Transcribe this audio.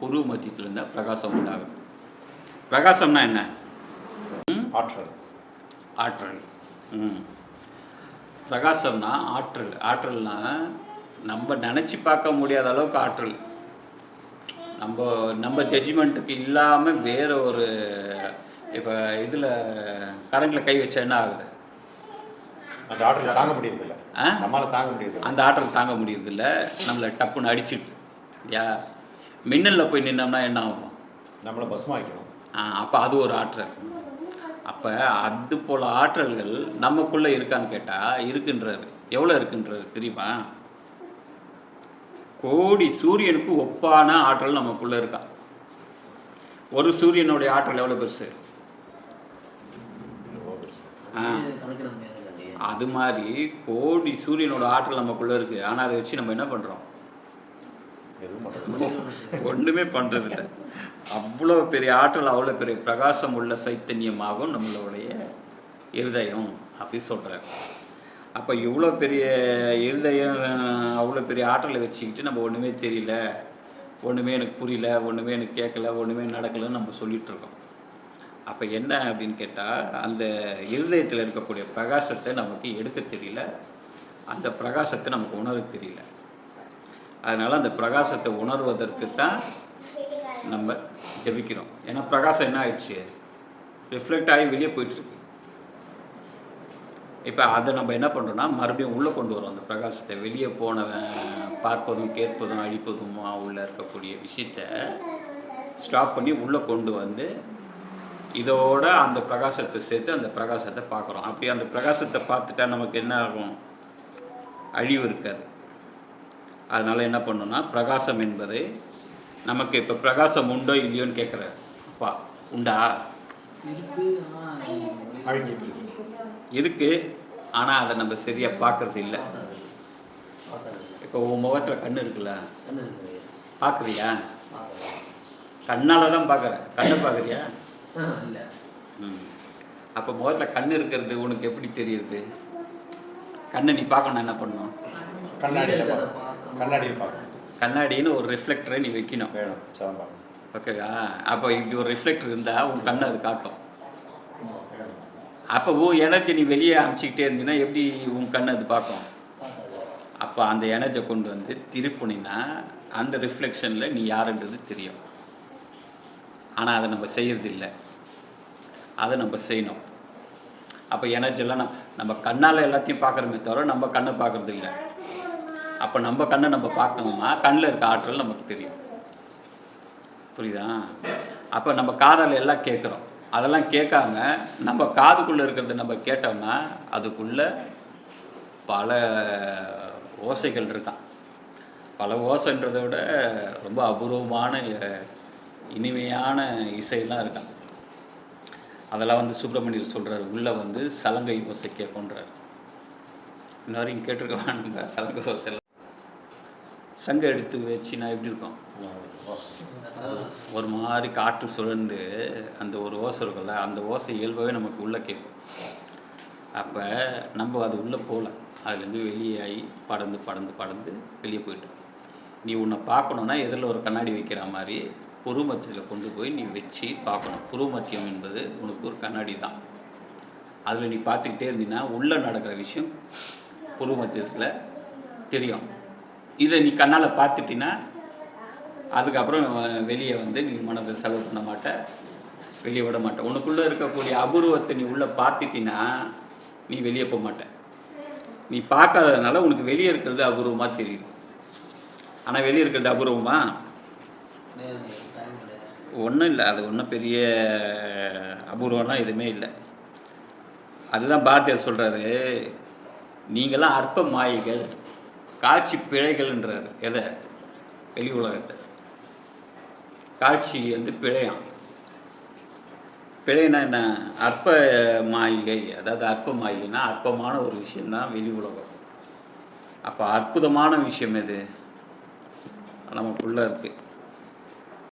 புருவ மத்தியத்திலிருந்து பிரகாசம் உண்டாகும். பிரகாசம்னா என்ன? ஆற்றல். ஆற்றல். பிரகாசம்னா ஆற்றல். ஆற்றல்னா நம்ம நினச்சி பார்க்க முடியாத அளவுக்கு ஆற்றல். நம்ம ஜட்ஜ்மெண்ட்டுக்கு இல்லாமல் வேற ஒரு இப்போ இதில் கரண்டில் கை வச்சா என்ன ஆகுது? அந்த ஆற்றல் தாங்க முடியறதில்ல. நம்மளால தாங்க முடியறது. அந்த ஆற்றல் தாங்க முடியறதில்ல. நம்மளை டப்புன்னு அடிச்சிட்டு மின்னலில் போய் நின்னோம்னா என்ன ஆகும்? நம்மளை பஸ்மாக்கணும். அப்போ அது ஒரு ஆற்றல். அப்போ அது போல் ஆற்றல்கள் நமக்குள்ளே இருக்கான்னு கேட்டால் இருக்குன்றாரு. எவ்வளோ இருக்குன்றாரு தெரியுமா? கோடி சூரியனுக்கு ஒப்பான ஆற்றல் நமக்குள்ளே இருக்கா. ஒரு சூரியனுடைய ஆற்றல் எவ்வளோ பெருசு? அது மாதிரி கோடி சூரியனோட ஆற்றல் நமக்குள்ளே இருக்குது. ஆனால் அதை வச்சு நம்ம என்ன பண்ணுறோம்? ஒன்றுமே பண்ணுறதில்ல. அவ்வளோ பெரிய ஆற்றல், அவ்வளோ பெரிய பிரகாசம் உள்ள சைத்தன்யமாகும் நம்மளுடைய இருதயம் அப்படி சொல்கிறார். அப்போ இவ்வளோ பெரிய இருதயம், அவ்வளோ பெரிய ஆற்றலை வச்சுக்கிட்டு நம்ம ஒன்றுமே தெரியல, ஒன்றுமே எனக்கு புரியல, ஒன்றுமே எனக்கு கேட்கல, ஒன்றுமே நடக்கலைன்னு நம்ம சொல்லிகிட்ருக்கோம். அப்போ என்ன அப்படின்னு கேட்டால், அந்த இருதயத்தில் இருக்கக்கூடிய பிரகாசத்தை நமக்கு எடுக்க தெரியல, அந்த பிரகாசத்தை நமக்கு உணர தெரியல. அதனால் அந்த பிரகாசத்தை உணர்வதற்கு தான் நம்ம ஜெபிக்கிறோம். ஏன்னா பிரகாசம் என்ன ஆயிடுச்சு? ரிஃப்ளெக்ட் ஆகி வெளியே போயிட்டுருக்கு. இப்போ அதை நம்ம என்ன பண்ணுறோன்னா மறுபடியும் உள்ளே கொண்டு வரோம். அந்த பிரகாசத்தை வெளியே போன பார்ப்பதும் கேட்பதும் அழிப்பதுமா உள்ளே இருக்கக்கூடிய விஷயத்தை ஸ்டாப் பண்ணி உள்ளே கொண்டு வந்து இதோட அந்த பிரகாசத்தை சேர்த்து அந்த பிரகாசத்தை பார்க்குறோம். அப்படி அந்த பிரகாசத்தை பார்த்துட்டா நமக்கு என்ன ஆகும்? அழிவு இருக்காது. அதனால் என்ன பண்ணோன்னா பிரகாசம் என்பதை நமக்கு இப்போ பிரகாசம் உண்டோ இல்லையோன்னு கேட்குறாரு. அப்பா உண்டா? இருக்குது. ஆனால் அதை நம்ம சரியாக பார்க்குறது இல்லை. இப்போ உன் முகத்தில் கண் இருக்குல்ல, பார்க்குறியா? கண்ணால் தான் பார்க்குற. கண்ணை பார்க்குறியா? அப்போ முகத்தில் கண் இருக்கிறது உனக்கு எப்படி தெரியுது? கண்ணை நீ பார்க்கணும், என்ன பண்ணணும்? கண்ணாடின்னு ஒரு ரிஃப்ளெக்டரை நீ வைக்கணும். ஓகேவா? அப்போ இப்படி ஒரு ரிஃப்ளெக்டர் இருந்தால் உன் கண்ணை அது காட்டும். அப்போ உன் எனர்ஜி நீ வெளியே அனுப்பிச்சிக்கிட்டே இருந்தீங்கன்னா எப்படி உன் கண் அது பார்க்கும்? அப்போ அந்த எனர்ஜியை கொண்டு வந்து திருப்பினா அந்த ரிஃப்ளெக்ஷனில் நீ யாருன்றது தெரியும். ஆனால் அதை நம்ம செய்கிறது இல்லை. அதை நம்ம செய்யணும். அப்போ எனர்ஜியெல்லாம் நம்ம கண்ணால் எல்லாத்தையும் பார்க்குறோமே தவிர நம்ம கண்ணை பார்க்குறது இல்லை. அப்போ நம்ம கண்ணை நம்ம பார்க்கணும்னா கண்ணில் இருக்க ஆற்றல் நமக்கு தெரியும். புரியுதா? அப்போ நம்ம காதால் எல்லாம் கேட்குறோம். அதெல்லாம் கேட்காம நம்ம காதுக்குள்ளே இருக்கிறத நம்ம கேட்டோம்னா அதுக்குள்ளே பல ஓசைகள் இருக்கான். பல ஓசைன்றதை விட ரொம்ப அபூர்வமான இனிமையான இசையெல்லாம் இருக்கான். அதெல்லாம் வந்து சுப்பிரமணியர் சொல்கிறார், உள்ளே வந்து சலங்கை ஓசை கேட்குன்றார். இன்ன வரைக்கும் கேட்டிருக்கவானுங்க சலங்கை ஓசைலாம். சங்கை எடுத்து வச்சுன்னா எப்படி இருக்கும்? ஒரு மாதிரி காற்று சுழண்டு அந்த ஒரு ஓசை இருக்குல்ல, அந்த ஓசை இயல்பாகவே நமக்கு உள்ளே கேட்கும். அப்போ நம்ம அது உள்ளே போகல, அதுலேருந்து வெளியாகி படந்து படந்து படந்து வெளியே போயிட்டு நீ உன்னை பார்க்கணுன்னா எதில் ஒரு கண்ணாடி வைக்கிற மாதிரி புருவ மத்தியத்தில் கொண்டு போய் நீ வச்சு பார்க்கணும். புருவ மத்தியம் என்பது உனக்கு ஒரு கண்ணாடி தான். அதில் நீ பார்த்துக்கிட்டே இருந்தீங்கன்னா உள்ளே நடக்கிற விஷயம் புருவ மத்தியத்தில் தெரியும். இதை நீ கண்ணால் பார்த்துட்டின்னா அதுக்கப்புறம் வெளியே வந்து நீ மனதை செலவு பண்ண மாட்ட, வெளியே விட மாட்டேன். உனக்குள்ளே இருக்கக்கூடிய அபூர்வத்தை நீ உள்ளே பார்த்துட்டின்னா நீ வெளியே போக மாட்டேன். நீ பார்க்காததுனால உனக்கு வெளியே இருக்கிறது அபூர்வமாக தெரியுது. ஆனால் வெளியே இருக்கிறது அபூர்வமா? ஒன்றும் இல்லை. அது ஒன்றும் பெரிய அபூர்வம்னா எதுவுமே இல்லை. அதுதான் பாரதியார் சொல்கிறாரு, நீங்களாம் அற்ப மாயைகள், காட்சி பிழைகள்ன்றாரு. எதை? வெளி உலகத்தை. காட்சி வந்து பிழையாம். பிழைனா என்ன? அற்ப மாளிகை. அதாவது அற்ப மாளிகைனா அற்பமான ஒரு விஷயந்தான் வெளி உலகம். அப்போ அற்புதமான விஷயம் எது? நமக்குள்ளே இருக்குது.